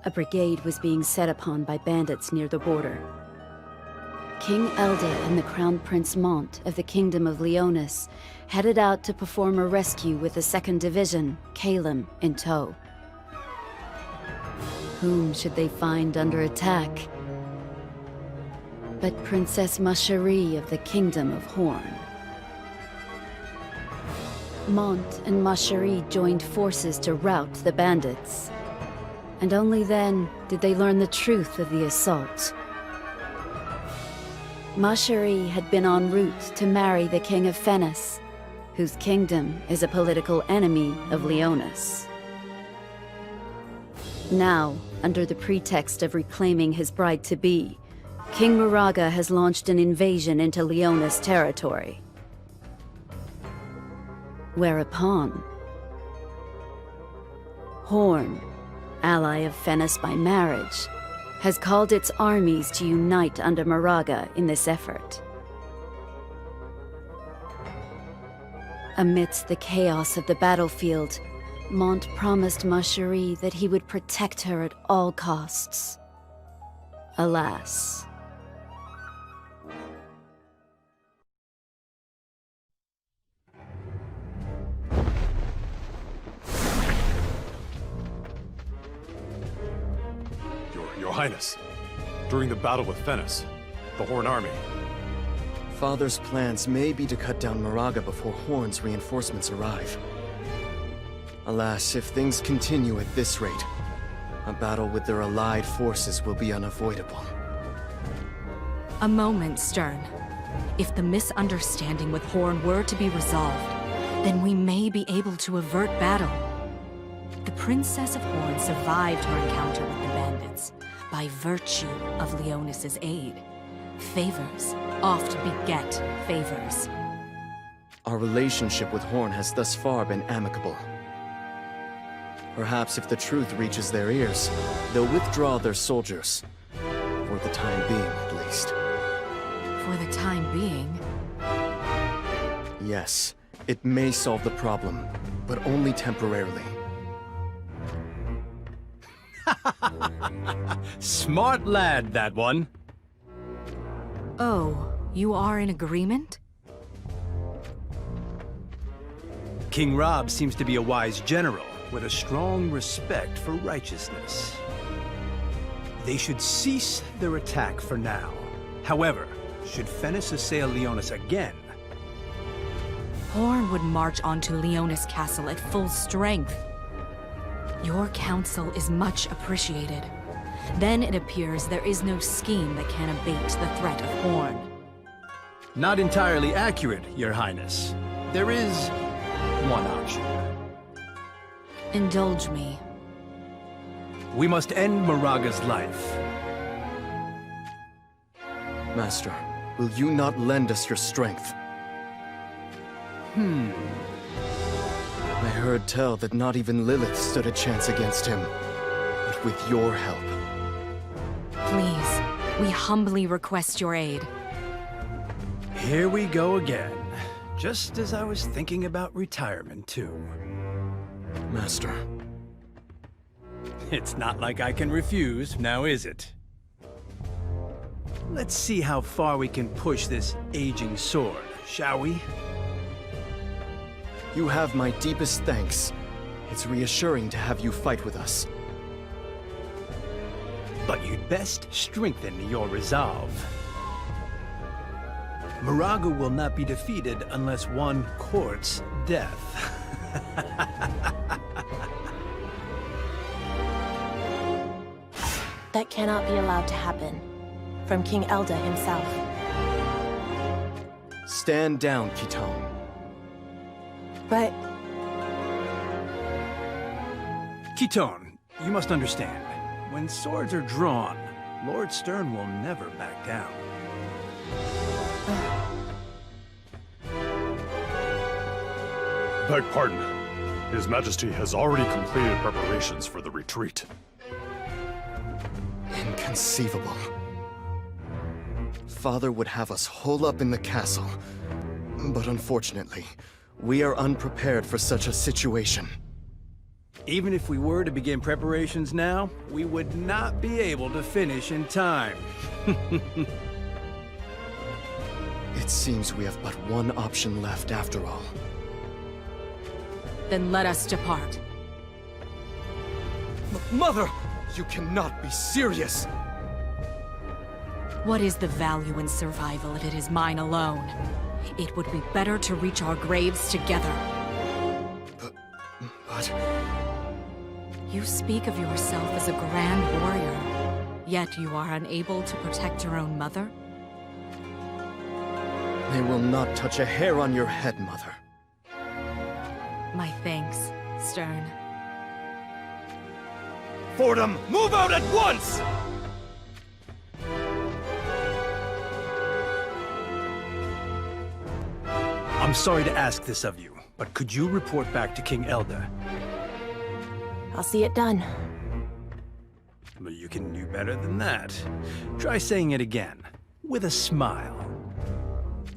A brigade was being set upon by bandits near the border. King Elda and the Crown Prince Mont of the Kingdom of Leonis headed out to perform a rescue with the 2nd Division, Calum, in tow. Whom should they find under attack but Princess Macherie of the Kingdom of Horn? Mont and Macherie joined forces to rout the bandits, and only then did they learn the truth of the assault. Macherie had been en route to marry the King of Fennis, whose kingdom is a political enemy of Leonis. Now, under the pretext of reclaiming his bride-to-be, King Moraga has launched an invasion into Leonis territory. Whereupon, Horn, ally of Fennis by marriage, has called its armies to unite under Moraga in this effort. Amidst the chaos of the battlefield, Mont promised Macherie that he would protect her at all costs. Alas. Your Highness, during the battle with Fennis, the Horn army... Father's plans may be to cut down Moraga before Horn's reinforcements arrive. Alas, if things continue at this rate, a battle with their allied forces will be unavoidable. A moment, Stern. If the misunderstanding with Horn were to be resolved, then we may be able to avert battle. The Princess of Horn survived her encounter with the bandits by virtue of Leonis' aid. Favors oft beget favors. Our relationship with Horn has thus far been amicable. Perhaps if the truth reaches their ears, they'll withdraw their soldiers. For the time being, at least. For the time being? Yes, it may solve the problem, but only temporarily. Smart lad, that one. Oh, you are in agreement? King Rob seems to be a wise general, with a strong respect for righteousness. They should cease their attack for now. However, should Fennis assail Leonis again... Horn would march onto Leonis Castle at full strength. Your counsel is much appreciated. Then it appears there is no scheme that can abate the threat of Horn. Not entirely accurate, Your Highness. There is one option. Indulge me. We must end Moraga's life. Master, will you not lend us your strength? I heard tell that not even Lilith stood a chance against him. But with your help... Please, we humbly request your aid. Here we go again. Just as I was thinking about retirement, too. Master. It's not like I can refuse, now is it? Let's see how far we can push this aging sword, shall we? You have my deepest thanks. It's reassuring to have you fight with us. But you'd best strengthen your resolve. Moraga will not be defeated unless one courts death. That cannot be allowed to happen. From King Elda himself. Stand down, Kitone. But... Kitone, you must understand. When swords are drawn, Lord Stern will never back down. Beg pardon. His Majesty has already completed preparations for the retreat. Inconceivable. Father would have us hole up in the castle. But unfortunately, we are unprepared for such a situation. Even if we were to begin preparations now, we would not be able to finish in time. It seems we have but one option left after all. Then let us depart. Mother! You cannot be serious! What is the value in survival if it is mine alone? It would be better to reach our graves together. But... You speak of yourself as a grand warrior, yet you are unable to protect your own mother? They will not touch a hair on your head, Mother. My thanks, Stern. Fordham, move out at once! I'm sorry to ask this of you, but could you report back to King Elda? I'll see it done. But you can do better than that. Try saying it again, with a smile.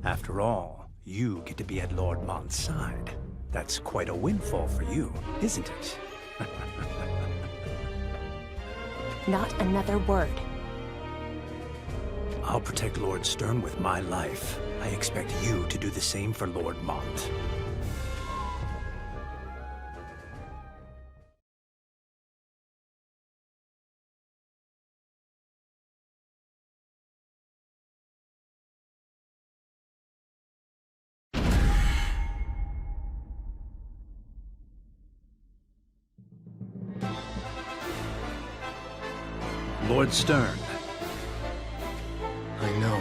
After all, you get to be at Lord Mont's side. That's quite a windfall for you, isn't it? Not another word. I'll protect Lord Stern with my life. I expect you to do the same for Lord Mont. Lord Stern. I know.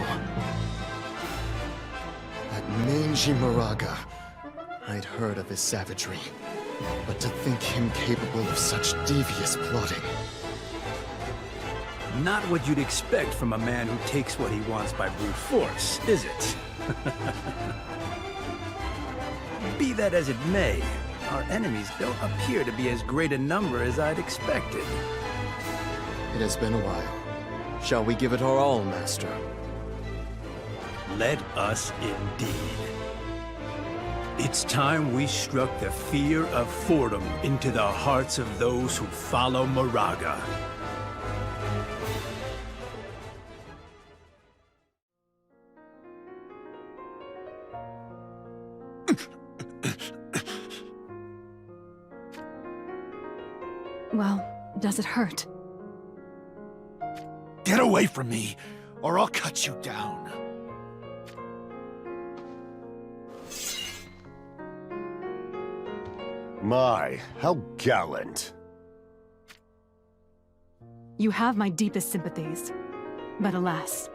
That mangy Moraga. I'd heard of his savagery. But to think him capable of such devious plotting... Not what you'd expect from a man who takes what he wants by brute force, is it? Be that as it may, our enemies don't appear to be as great a number as I'd expected. It has been a while. Shall we give it our all, Master? Let us indeed. It's time we struck the fear of Fordham into the hearts of those who follow Moraga. Well, does it hurt? Get away from me, or I'll cut you down. My, how gallant. You have my deepest sympathies. But alas.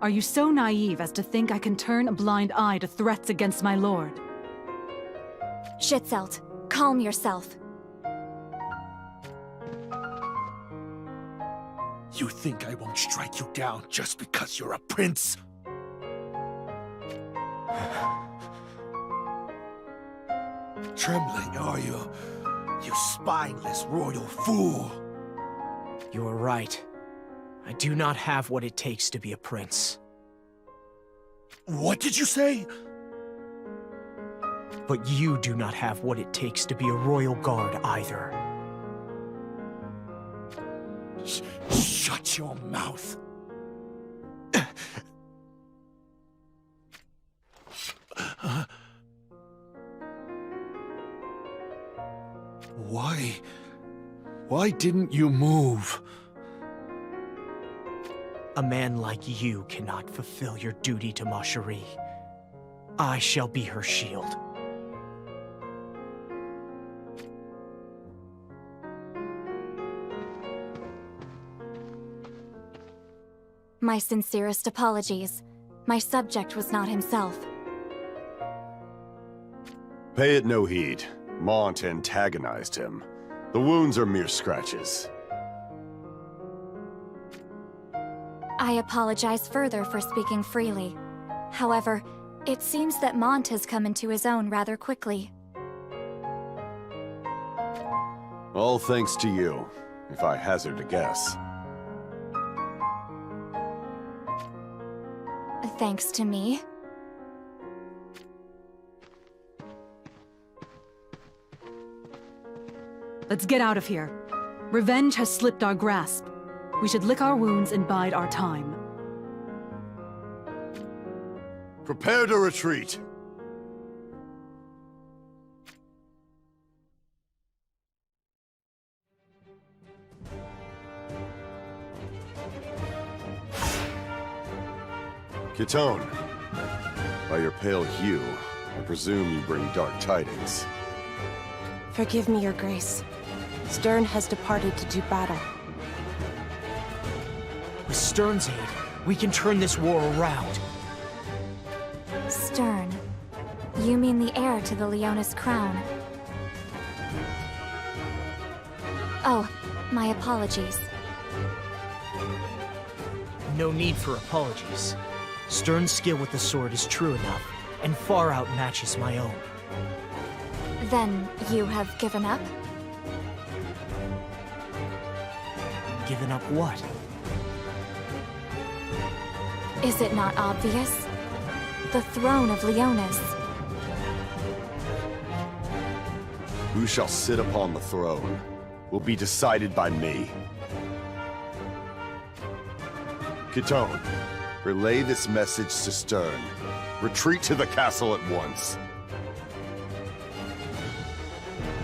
Are you so naive as to think I can turn a blind eye to threats against my lord? Schitzelt, calm yourself. You think I won't strike you down just because you're a prince? Trembling, are you? You spineless royal fool! You are right. I do not have what it takes to be a prince. What did you say? But you do not have what it takes to be a royal guard either. Shut your mouth. Why didn't you move? A man like you cannot fulfill your duty to Ma Cherie. I shall be her shield. My sincerest apologies. My subject was not himself. Pay it no heed. Mont antagonized him. The wounds are mere scratches. I apologize further for speaking freely. However, it seems that Mont has come into his own rather quickly. All thanks to you, if I hazard a guess. Thanks to me. Let's get out of here. Revenge has slipped our grasp. We should lick our wounds and bide our time. Prepare to retreat. Kitone, by your pale hue, I presume you bring dark tidings. Forgive me, Your Grace. Stern has departed to do battle. With Stern's aid, we can turn this war around. Stern. You mean the heir to the Leonis crown? Oh, my apologies. No need for apologies. Stern's skill with the sword is true enough, and far outmatches my own. Then you have given up? Given up what? Is it not obvious? The throne of Leonis. Who shall sit upon the throne will be decided by me. Kitone, relay this message to Stern. Retreat to the castle at once.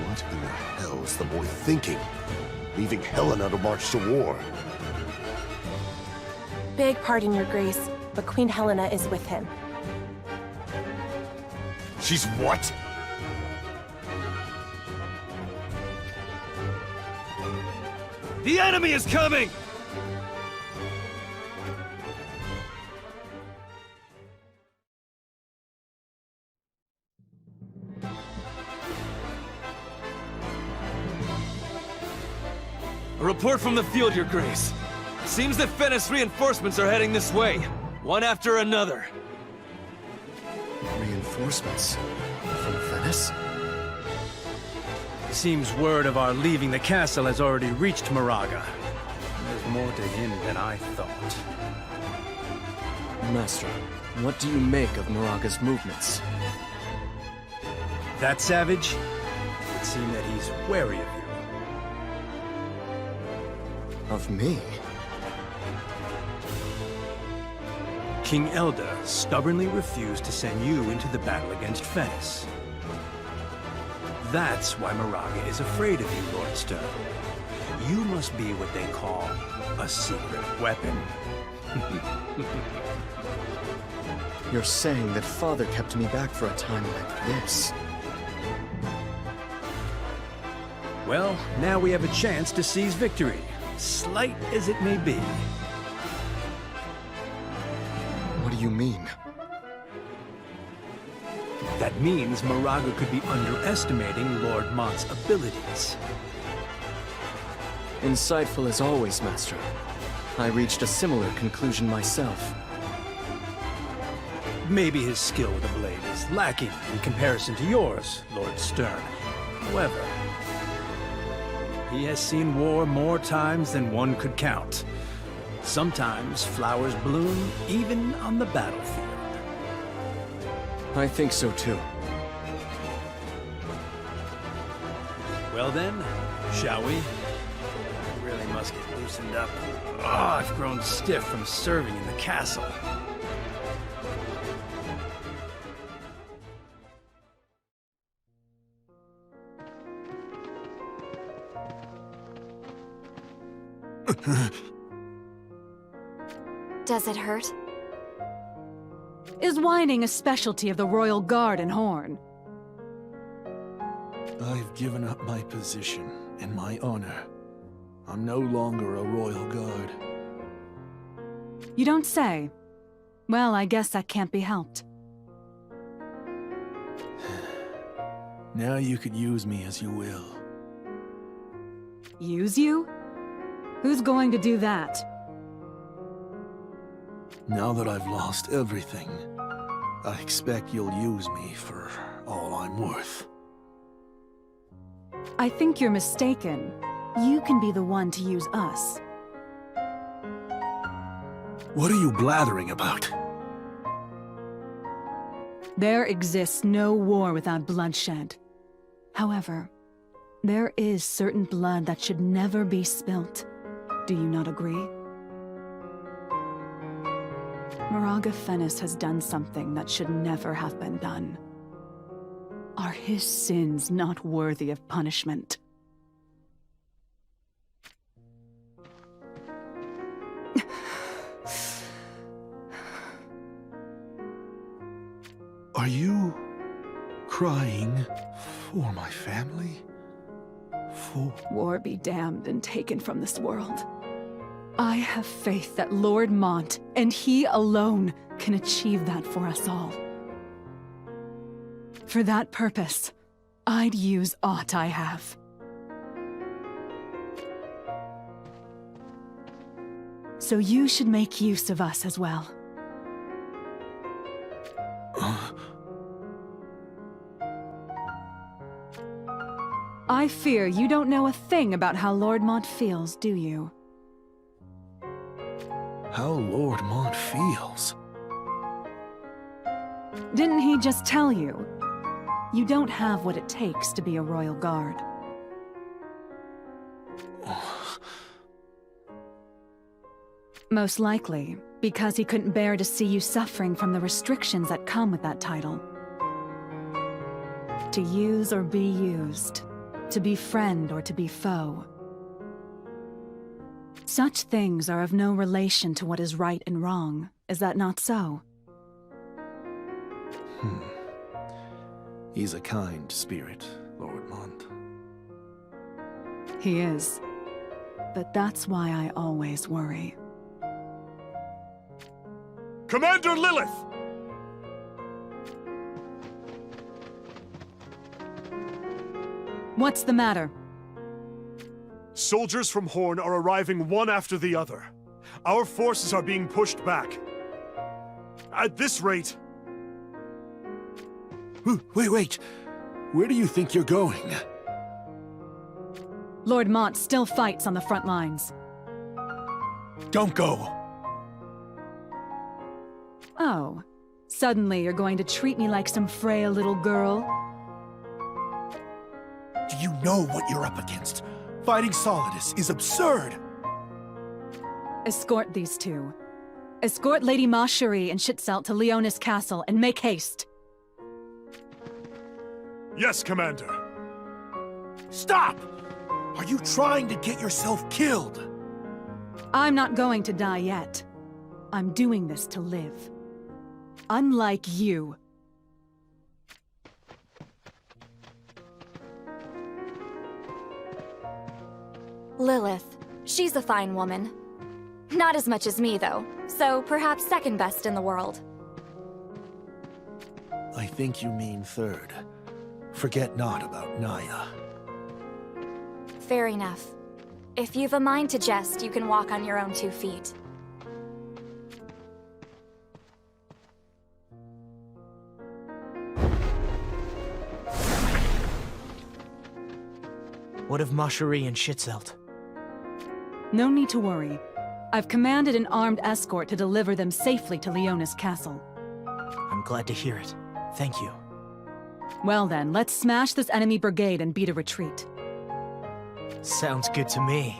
What in the hell is the boy thinking? Leaving Helena to march to war. Beg pardon, Your Grace, but Queen Helena is with him. She's what? The enemy is coming! A report from the field, Your Grace. Seems that Fennis reinforcements are heading this way, one after another. Reinforcements? From Venice? Seems word of our leaving the castle has already reached Moraga. There's more to him than I thought. Master, what do you make of Moraga's movements? That savage? It would seem that he's wary of you. Of me? King Elda stubbornly refused to send you into the battle against Fennis. That's why Moraga is afraid of you, Lord Stern. You must be what they call a secret weapon. You're saying that Father kept me back for a time like this? Well, now we have a chance to seize victory, slight as it may be. What do you mean? That means Moraga could be underestimating Lord Mont's abilities. Insightful as always, Master. I reached a similar conclusion myself. Maybe his skill with a blade is lacking in comparison to yours, Lord Stern. However, he has seen war more times than one could count. Sometimes flowers bloom even on the battlefield. I think so too. Well then, shall we? We really must get loosened up. Oh, I've grown stiff from serving in the castle. Does it hurt? Is whining a specialty of the Royal Guard and Horn? I've given up my position and my honor. I'm no longer a Royal Guard. You don't say. Well, I guess that can't be helped. Now you could use me as you will. Use you? Who's going to do that? Now that I've lost everything, I expect you'll use me for all I'm worth. I think you're mistaken. You can be the one to use us. What are you blathering about? There exists no war without bloodshed. However, There is certain blood that should never be spilt. Do you not agree? Moraga Fennis has done something that should never have been done. Are his sins not worthy of punishment? Are you crying for my family? War be damned and taken from this world. I have faith that Lord Mont, and he alone, can achieve that for us all. For that purpose, I'd use aught I have. So you should make use of us as well. I fear you don't know a thing about how Lord Mont feels, do you? How Lord Mont feels? Didn't he just tell you? You don't have what it takes to be a royal guard. Most likely, because he couldn't bear to see you suffering from the restrictions that come with that title. To use or be used. To be friend or to be foe. Such things are of no relation to what is right and wrong. Is that not so? He's a kind spirit, Lord Mont. He is. But that's why I always worry. Commander Lilith! What's the matter? Soldiers from Horn are arriving one after the other. Our forces are being pushed back. At this rate... Wait. Where do you think you're going? Lord Mont still fights on the front lines. Don't go! Oh. Suddenly you're going to treat me like some frail little girl? Do you know what you're up against? Fighting Solidus is absurd! Escort these two. Escort Lady Macherie and Schittzelt to Leonis Castle and make haste. Yes, Commander. Stop! Are you trying to get yourself killed? I'm not going to die yet. I'm doing this to live. Unlike you. Lilith. She's a fine woman. Not as much as me, though. So perhaps second best in the world. I think you mean third. Forget not about Naya. Fair enough. If you've a mind to jest, you can walk on your own 2 feet. What of Macherie and Schittzelt? No need to worry. I've commanded an armed escort to deliver them safely to Leonis Castle. I'm glad to hear it. Thank you. Well then, let's smash this enemy brigade and beat a retreat. Sounds good to me.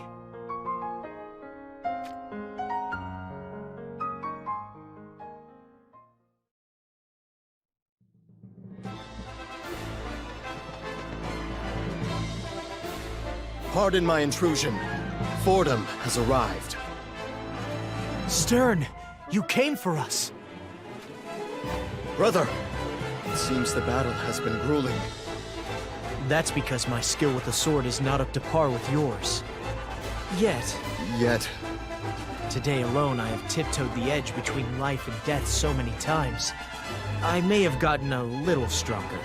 Pardon my intrusion. Fordham has arrived. Stern, you came for us. Brother, it seems the battle has been grueling. That's because my skill with the sword is not up to par with yours. Yet, today alone I have tiptoed the edge between life and death so many times. I may have gotten a little stronger.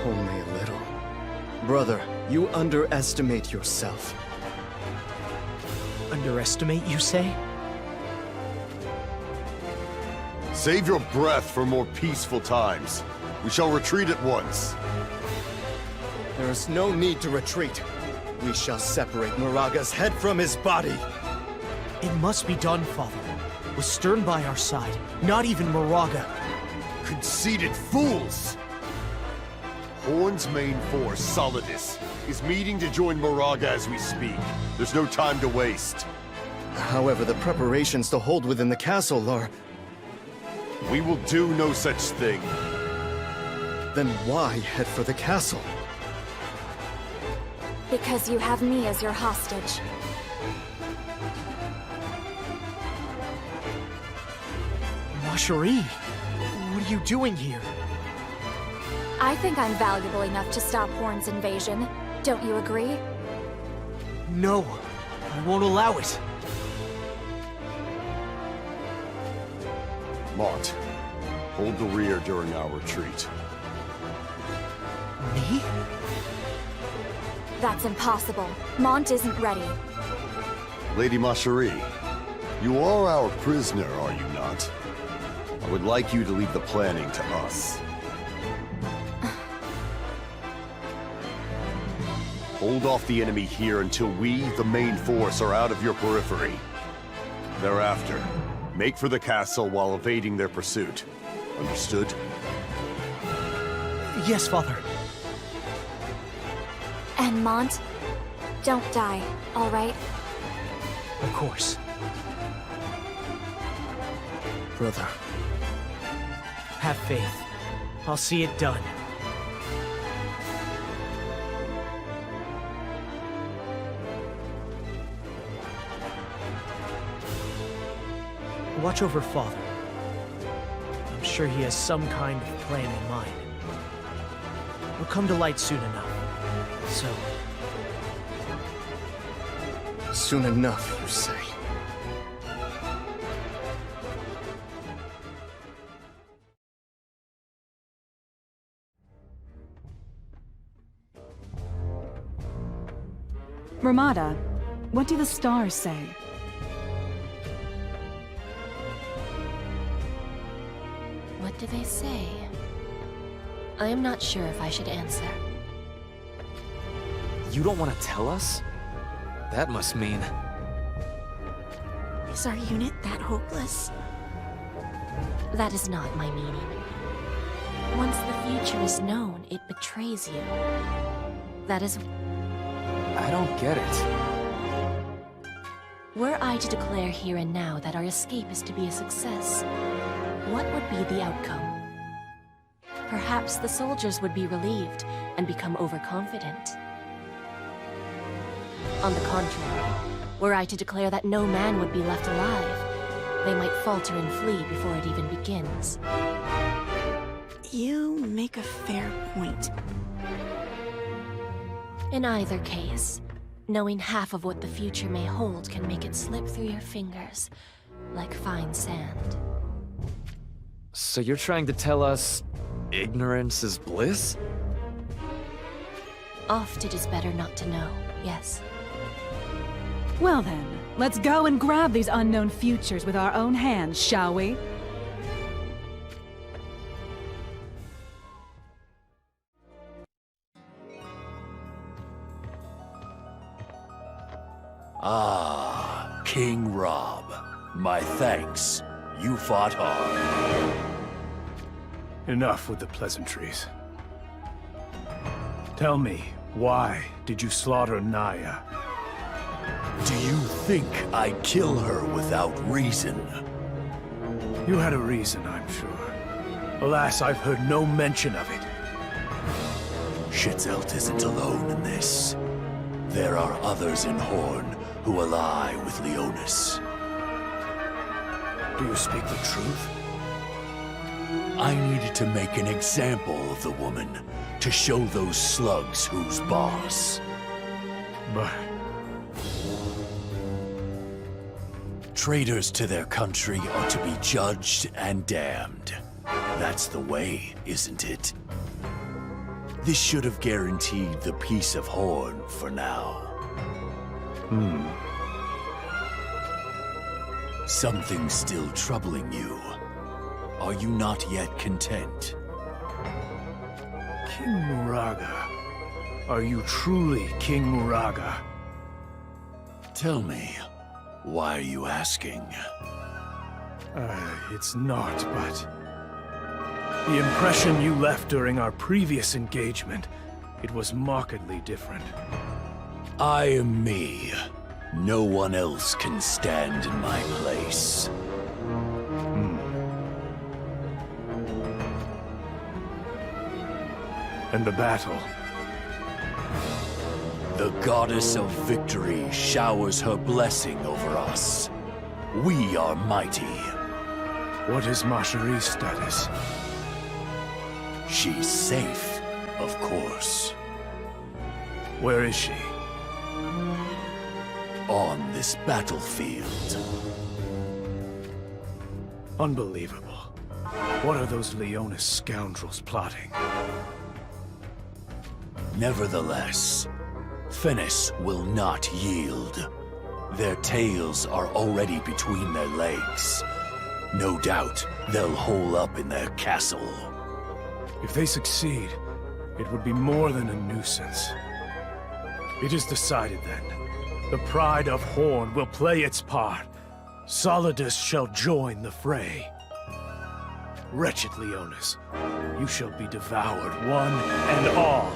Only a little. Brother, you underestimate yourself. Underestimate, you say? Save your breath for more peaceful times. We shall retreat at once. There is no need to retreat. We shall separate Moraga's head from his body. It must be done, Father. With Stern by our side, not even Moraga. Conceited fools! Horn's main force, Solidus, is meeting to join Moraga as we speak. There's no time to waste. However, the preparations to hold within the castle are... We will do no such thing. Then why head for the castle? Because you have me as your hostage. Marjorie, what are you doing here? I think I'm valuable enough to stop Horn's invasion. Don't you agree? No, I won't allow it. Mont, hold the rear during our retreat. Me? That's impossible. Mont isn't ready. Lady Marjorie, you are our prisoner, are you not? I would like you to leave the planning to us. Hold off the enemy here until we, the main force, are out of your periphery. Thereafter, make for the castle while evading their pursuit. Understood? Yes, Father. And Mont, don't die, all right? Of course. Brother. Have faith. I'll see it done. Watch over Father. I'm sure he has some kind of plan in mind. It'll come to light soon enough. So... Soon enough, you say? Ramada, what do the stars say? What do they say? I am not sure if I should answer. You don't want to tell us? That must mean... Is our unit that hopeless? That is not my meaning. Once the future is known, it betrays you. That is... I don't get it. Were I to declare here and now that our escape is to be a success, what would be the outcome? Perhaps the soldiers would be relieved and become overconfident. On the contrary, were I to declare that no man would be left alive, they might falter and flee before it even begins. You make a fair point. In either case, knowing half of what the future may hold can make it slip through your fingers, like fine sand. So you're trying to tell us... ignorance is bliss? Oft it is better not to know, yes. Well then, let's go and grab these unknown futures with our own hands, shall we? Ah, King Rob. My thanks. You fought hard. Enough with the pleasantries. Tell me, why did you slaughter Naya? Do you think I'd kill her without reason? You had a reason, I'm sure. Alas, I've heard no mention of it. Schitzelt isn't alone in this. There are others in Horn who ally with Leonis. Do you speak the truth? I needed to make an example of the woman to show those slugs who's boss. But... traitors to their country are to be judged and damned. That's the way, isn't it? This should have guaranteed the peace of Horn for now. Something's still troubling you. Are you not yet content? King Moraga. Are you truly King Moraga? Tell me, why are you asking? It's not, but... The impression you left during our previous engagement, it was markedly different. I am me. No one else can stand in my place. And the battle? The goddess of victory showers her blessing over us. We are mighty. What is Marjorie's status? She's safe, of course. Where is she? On this battlefield. Unbelievable. What are those Leonis scoundrels plotting? Nevertheless, Finis will not yield. Their tails are already between their legs. No doubt, they'll hole up in their castle. If they succeed, it would be more than a nuisance. It is decided then. The pride of Horn will play its part. Solidus shall join the fray. Wretched Leonis, you shall be devoured one and all.